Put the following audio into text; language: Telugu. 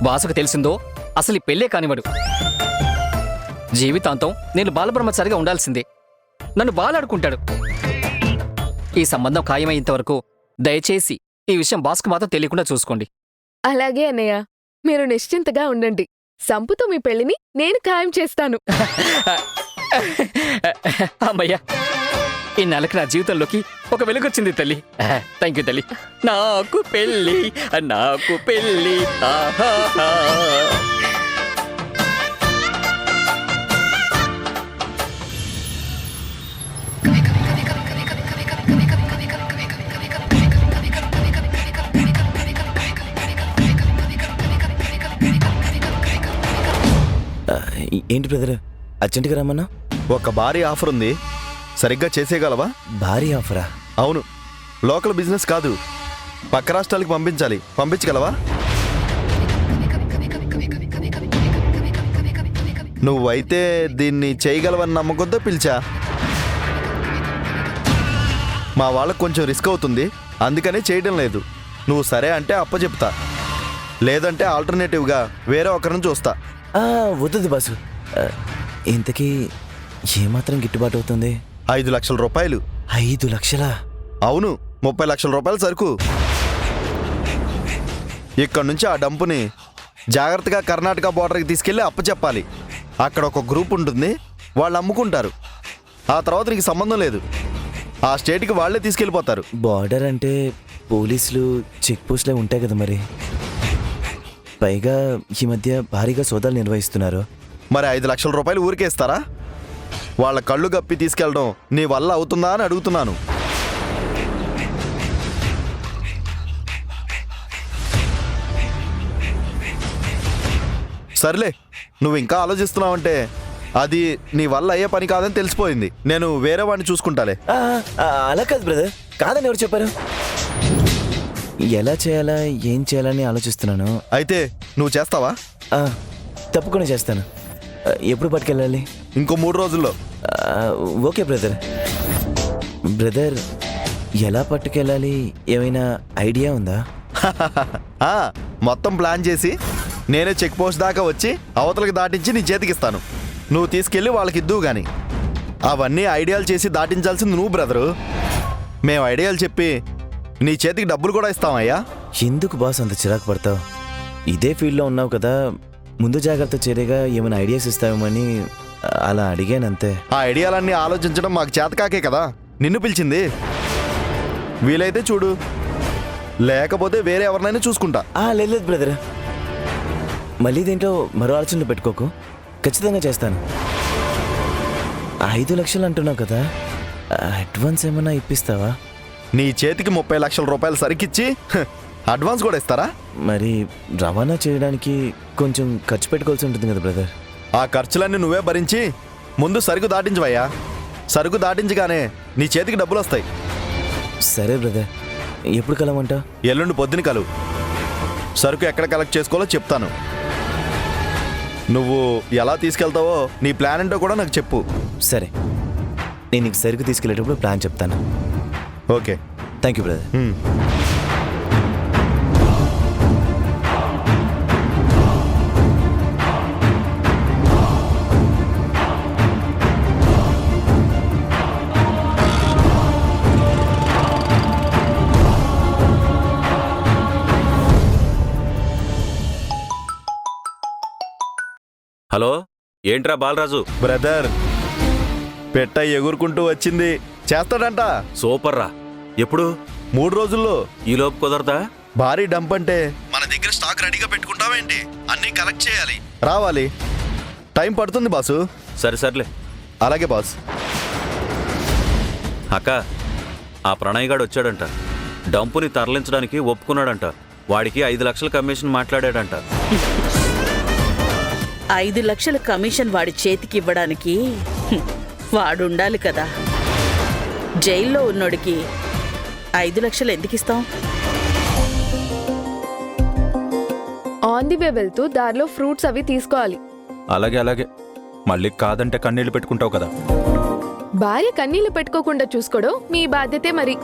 వాసుకు తెలిసిందో అసలు ఈ పెళ్ళే కానివాడు. జీవితాంతం నేను బాలబ్రహ్మచారిగా ఉండాల్సిందే. నన్ను బాలాడుకుంటాడు. ఈ సంబంధం ఖాయమయ్యేంతవరకు దయచేసి ఈ విషయం బాస్కు మాత్రం తెలియకుండా చూసుకోండి. అలాగే అన్నయ్య, మీరు నిశ్చింతగా ఉండండి. సంపుతో మీ పెళ్లిని నేను ఖాయం చేస్తాను. అమ్మయ్యా, ఈ నెలకి నా జీవితంలోకి ఒక వెలుగొచ్చింది తల్లి. థ్యాంక్ యూ తల్లి. నాకు పెళ్ళి, నాకు పెళ్ళి. ఆహాహా. ఏంటి బ్రదర్ అర్జెంటుగా రమ్మన్నా? ఒక భారీ ఆఫర్ ఉంది, సరిగ్గా చేసేయగలవా? భారీ ఆఫరా? అవును, లోకల్ బిజినెస్ కాదు, పక్క రాష్ట్రాలకి పంపించాలి. పంపించగలవా? నువ్వైతే దీన్ని చేయగలవని నమ్మకంతో పిలిచా. మా వాళ్ళకు కొంచెం రిస్క్ అవుతుంది, అందుకనే చేయడం లేదు. నువ్వు సరే అంటే అప్పచెప్తా, లేదంటే ఆల్టర్నేటివ్గా వేరే ఒకరిని చూస్తా. వద్దు బాసు. ఇంతకీ ఏమాత్రం గిట్టుబాటు అవుతుంది? 5 లక్షల రూపాయలు. 5 లక్షలా? అవును, 30 లక్షల రూపాయల సరుకు. ఇక్కడ నుంచి ఆ డంపుని జాగ్రత్తగా కర్ణాటక బోర్డర్కి తీసుకెళ్ళి అప్పచెప్పాలి. అక్కడ ఒక గ్రూప్ ఉంటుంది, వాళ్ళు అమ్ముకుంటారు. ఆ తర్వాత నీకు సంబంధం లేదు, ఆ స్టేట్కి వాళ్ళే తీసుకెళ్ళిపోతారు. బార్డర్ అంటే పోలీసులు చెక్ పోస్టులే ఉంటాయి కదా మరి. పైగా ఈ మధ్య భారీగా సోదాలు నిర్వహిస్తున్నారు. మరి 5 లక్షల రూపాయలు ఊరికే ఇస్తారా? వాళ్ళ కళ్ళు గప్పి తీసుకెళ్ళడం నీ వల్ల అవుతుందా అని అడుగుతున్నాను. సర్లే, నువ్వు ఇంకా ఆలోచిస్తున్నావంటే అది నీ వల్ల అయ్యే పని కాదని తెలిసిపోయింది. నేను వేరే వాడిని చూసుకుంటాలే. అలా కాదు బ్రదర్, కాదని ఎవరు చెప్పారు? ఎలా చేయాలా ఏం చేయాలని ఆలోచిస్తున్నాను. అయితే నువ్వు చేస్తావా? తప్పకుండా చేస్తాను. ఎప్పుడు పట్టుకెళ్ళాలి? ఇంకో 3 రోజుల్లో. Okay brother. బ్రదర్, ఎలా పట్టుకెళ్ళాలి ఏమైనా ఐడియా ఉందా? మొత్తం ప్లాన్ చేసి నేనే చెక్ పోస్ట్ దాకా వచ్చి అవతలకి దాటించి నీ చేతికిస్తాను. నువ్వు తీసుకెళ్ళి వాళ్ళకి ఇద్దువు గాని. అవన్నీ ఐడియాలు చేసి దాటించాల్సింది నువ్వు బ్రదరు. మేము ఐడియాలు చెప్పి నీ చేతికి డబ్బులు కూడా ఇస్తామయ్యా. ఎందుకు బాస్ అంత చిరాకు పడతావు? ఇదే ఫీల్డ్లో ఉన్నావు కదా, ముందు జాగ్రత్త చర్యగా ఏమైనా ఐడియాస్ ఇస్తావేమని అలా అడిగానంతే. ఆ ఐడియాలన్నీ ఆలోచించడం మాకు చేతకాకే కదా నిన్ను పిలిచింది. వీలైతే చూడు, లేకపోతే వేరే ఎవరినైనా చూసుకుంటా. లేదు బ్రదర్, మళ్ళీ దీంట్లో మరో ఆలోచనలు పెట్టుకోకు. ఖచ్చితంగా చేస్తాను. 5 లక్షలు అంటున్నావు కదా, అడ్వాన్స్ ఏమైనా ఇప్పిస్తావా? నీ చేతికి 30 లక్షల రూపాయలు సరికిచ్చి అడ్వాన్స్ కూడా ఇస్తారా? మరి రవాణా చేయడానికి కొంచెం ఖర్చు పెట్టుకోవాల్సి ఉంటుంది కదా బ్రదర్. ఆ ఖర్చులన్నీ నువ్వే భరించి ముందు సరుకు దాటించవయ్యా. సరుకు దాటించగానే నీ చేతికి డబ్బులు వస్తాయి. సరే బ్రదర్, ఎప్పుడు కలవమంటావు? ఎల్లుండి పొద్దున కలువు. సరుకు ఎక్కడ కలెక్ట్ చేసుకోవాలో చెప్తాను. నువ్వు ఎలా తీసుకెళ్తావో నీ ప్లాన్ ఏంటో కూడా నాకు చెప్పు. సరే, నేను నీకు సరుకు తీసుకెళ్ళేటప్పుడు ప్లాన్ చెప్తాను. Okay, thank you brother. Hello, ఏంట్రా బాలరాజు? బ్రదర్, పెట్ట ఎగురుకుంటూ వచ్చింది. చేస్తాడంట. సూపర్ రా. ఎప్పుడు? 3 రోజుల్లో. ఈలోపు కుదరదా? భారీ డంప్ అంటే మన దగ్గర స్టాక్ రెడీగా పెట్టుకుంటావేంటి? అన్నీ కలెక్ట్ చేయాలి. రావాలి, టైం పడుతుంది బాసు. సర్లే. అలాగే బాస్. అక్క, ఆ ప్రణయ్ గాడు వచ్చాడంట. డంపుని తరలించడానికి ఒప్పుకున్నాడంట. వాడికి 5 లక్షల కమిషన్ మాట్లాడాడంట. 5 లక్షల కమిషన్ వాడి చేతికి ఇవ్వడానికి వాడుండాలి కదా. జైల్లో ఉన్నోడికి 5 లక్షలు ఎందుకు ఇస్తాం? ఆన్ ది వే వెళ్తూ దారిలో ఫ్రూట్స్ అవి తీసుకోవాలి. అలాగే. మళ్ళీ కాదంటే కన్నీళ్లు పెట్టుకుంటావు కదా. భార్య కన్నీళ్లు పెట్టుకోకుండా చూసుకోవడం మీ బాధ్యతే మరి.